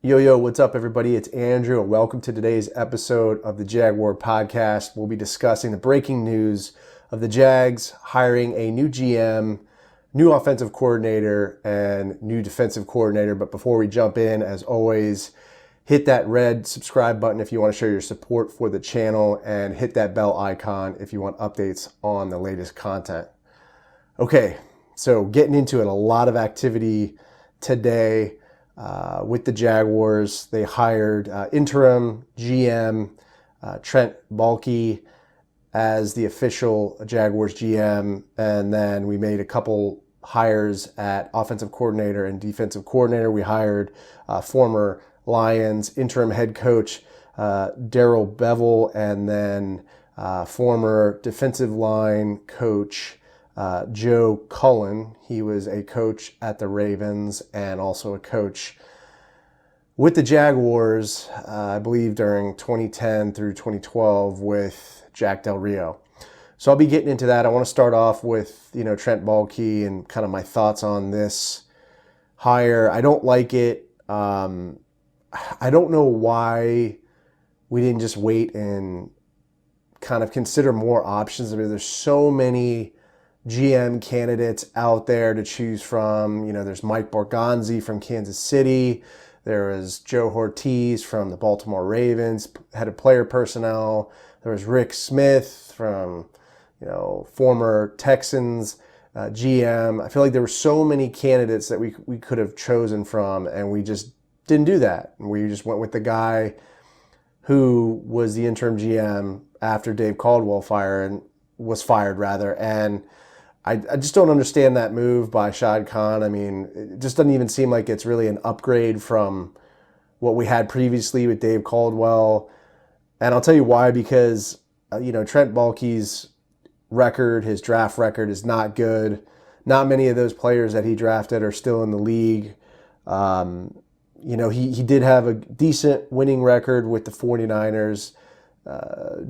Yo, what's up, everybody? It's Andrew, and welcome to today's episode of the Jaguar podcast. We'll be discussing the breaking news of the Jags hiring a new GM, new offensive coordinator, and new defensive coordinator. But before we jump in, as always, hit that red subscribe button if you want to show your support for the channel, and hit that bell icon if you want updates on the latest content. Okay, so getting into it, a lot of activity today. With the Jaguars, they hired interim GM Trent Baalke as the official Jaguars GM, and then we made a couple hires at offensive coordinator and defensive coordinator. We hired former Lions interim head coach Darrell Bevell, and then former defensive line coach Joe Cullen. He was a coach at the Ravens and also a coach with the Jaguars, I believe during 2010 through 2012 with Jack Del Rio. So I'll be getting into that. I want to start off with, Trent Baalke and kind of my thoughts on this hire. I don't like it. I don't know why we didn't just wait and kind of consider more options. I mean, there's so many GM candidates out there to choose from. There's Mike Borgonzi from Kansas City. There was Joe Ortiz from the Baltimore Ravens, head of player personnel. There was Rick Smith from, former Texans GM. I feel like there were so many candidates that we could have chosen from, and we just didn't do that. We just went with the guy who was the interim GM after Dave Caldwell was fired. And I just don't understand that move by Shad Khan. I mean, it just doesn't even seem like it's really an upgrade from what we had previously with Dave Caldwell. And I'll tell you why, because, Trent Baalke's record, his draft record is not good. Not many of those players that he drafted are still in the league. He did have a decent winning record with the 49ers.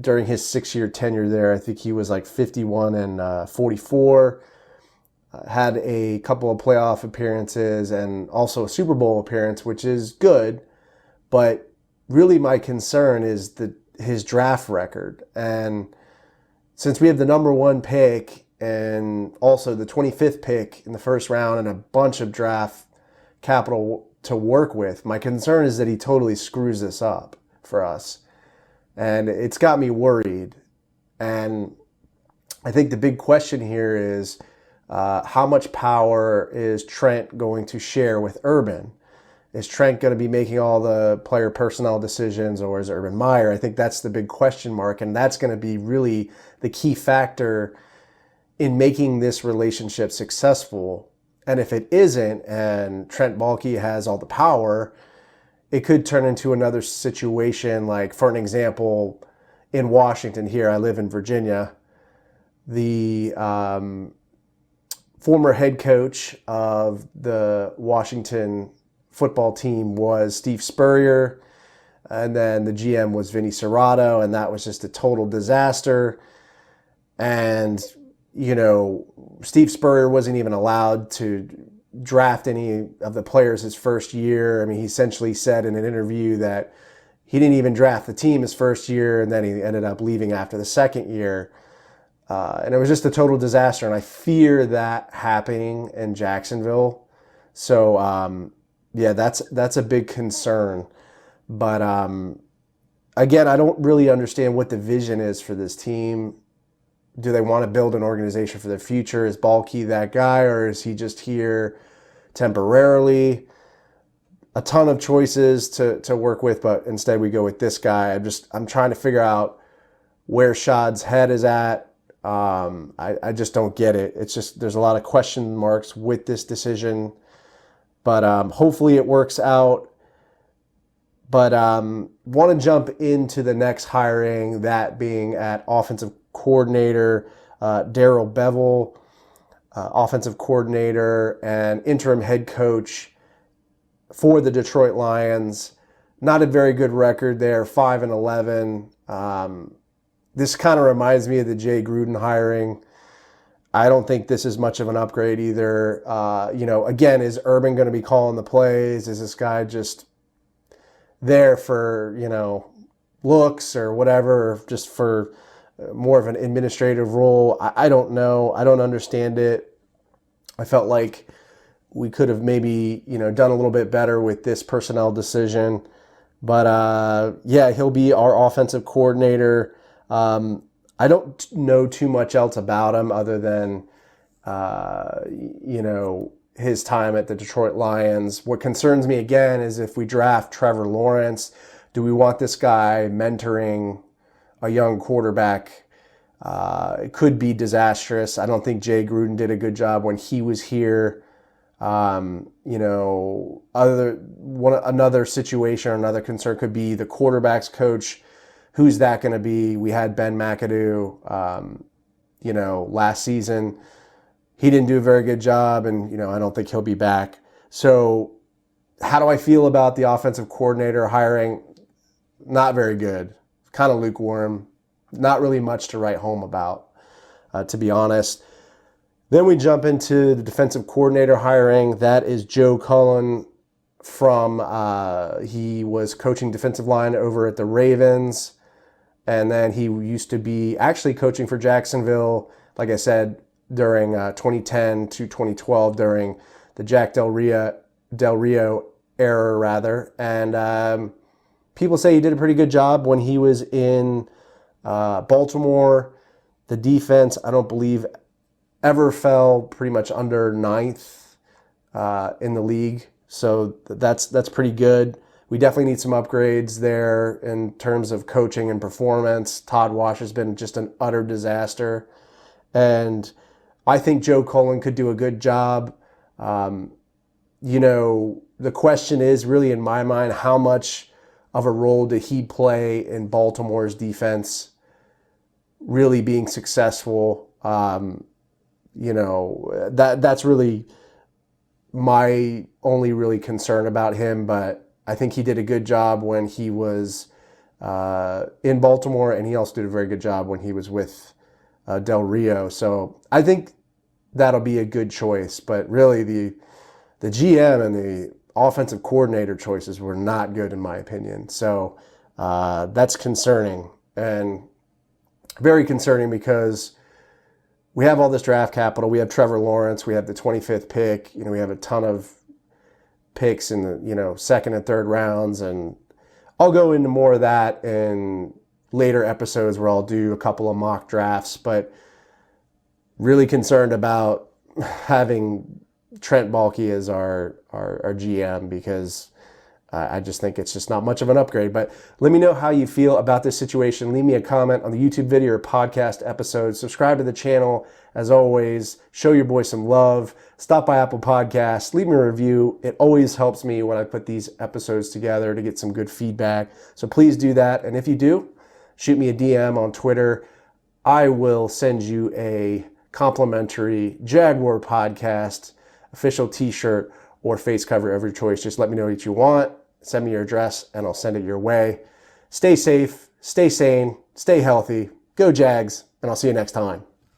During his 6-year tenure there. I think he was like 51-44, had a couple of playoff appearances and also a Super Bowl appearance, which is good. But really my concern is his draft record. And since we have the number 1 pick and also the 25th pick in the first round and a bunch of draft capital to work with, my concern is that he totally screws this up for us. And it's got me worried. And I think the big question here is how much power is Trent going to share with Urban? Is Trent going to be making all the player personnel decisions, or is Urban Meyer? I think that's the big question mark, and that's going to be really the key factor in making this relationship successful. And if it isn't, and Trent Baalke has all the power, it could turn into another situation. Like, for an example, in Washington here, I live in Virginia, the former head coach of the Washington football team was Steve Spurrier, and then the GM was Vinny Serrato, and that was just a total disaster. And, Steve Spurrier wasn't even allowed to draft any of the players his first year. I mean, he essentially said in an interview that he didn't even draft the team his first year, and then he ended up leaving after the second year. And it was just a total disaster, and I fear that happening in Jacksonville. So, that's a big concern. But again, I don't really understand what the vision is for this team. Do they want to build an organization for the future? Is Baalke that guy, or is he just here temporarily? A ton of choices to work with, but instead we go with this guy. I'm trying to figure out where Shad's head is at. I just don't get it. It's just, there's a lot of question marks with this decision, but hopefully it works out. But want to jump into the next hiring, that being at offensive coordinator, Darrell Bevell, offensive coordinator and interim head coach for the Detroit Lions. Not a very good record there, 5-11. This kind of reminds me of the Jay Gruden hiring. I don't think this is much of an upgrade either. Again, is Urban going to be calling the plays? Is this guy just there for, looks or whatever, or just for more of an administrative role. I don't know. I don't understand it. I felt like we could have maybe, done a little bit better with this personnel decision. But yeah, he'll be our offensive coordinator. I don't know too much else about him other than, his time at the Detroit Lions. What concerns me again is if we draft Trevor Lawrence, do we want this guy mentoring a young quarterback? It could be disastrous. I don't think Jay Gruden did a good job when he was here. Another situation or another concern could be the quarterback's coach. Who's that going to be? We had Ben McAdoo, last season. He didn't do a very good job, and, I don't think he'll be back. So how do I feel about the offensive coordinator hiring? Not very good. Kind of lukewarm. Not really much to write home about, to be honest. Then we jump into the defensive coordinator hiring. That is Joe Cullen he was coaching defensive line over at the Ravens. And then he used to be actually coaching for Jacksonville, like I said, during 2010 to 2012, during the Jack Del Rio era, rather. And people say he did a pretty good job when he was in Baltimore. The defense, I don't believe, ever fell pretty much under ninth in the league. So that's pretty good. We definitely need some upgrades there in terms of coaching and performance. Todd Wash has been just an utter disaster. And I think Joe Cullen could do a good job. The question is really, in my mind, how much of a role did he play in Baltimore's defense really being successful? That's really my only really concern about him. But I think he did a good job when he was in Baltimore, and he also did a very good job when he was with Del Rio. So I think that'll be a good choice. But really, the GM and the offensive coordinator choices were not good, in my opinion. So that's concerning, and very concerning, because we have all this draft capital. We have Trevor Lawrence. We have the 25th pick. We have a ton of picks in the second and third rounds, and I'll go into more of that in later episodes where I'll do a couple of mock drafts. But really concerned about having Trent Baalke as our GM, because I just think it's just not much of an upgrade. But let me know how you feel about this situation. Leave me a comment on the YouTube video or podcast episode. Subscribe to the channel. As always, show your boy some love. Stop by Apple Podcasts. Leave me a review. It always helps me when I put these episodes together to get some good feedback. So please do that. And if you do, shoot me a DM on Twitter. I will send you a complimentary Jaguar Podcast official t-shirt or face cover of your choice. Just let me know what you want. Send me your address and I'll send it your way. Stay safe, stay sane, stay healthy. Go Jags, and I'll see you next time.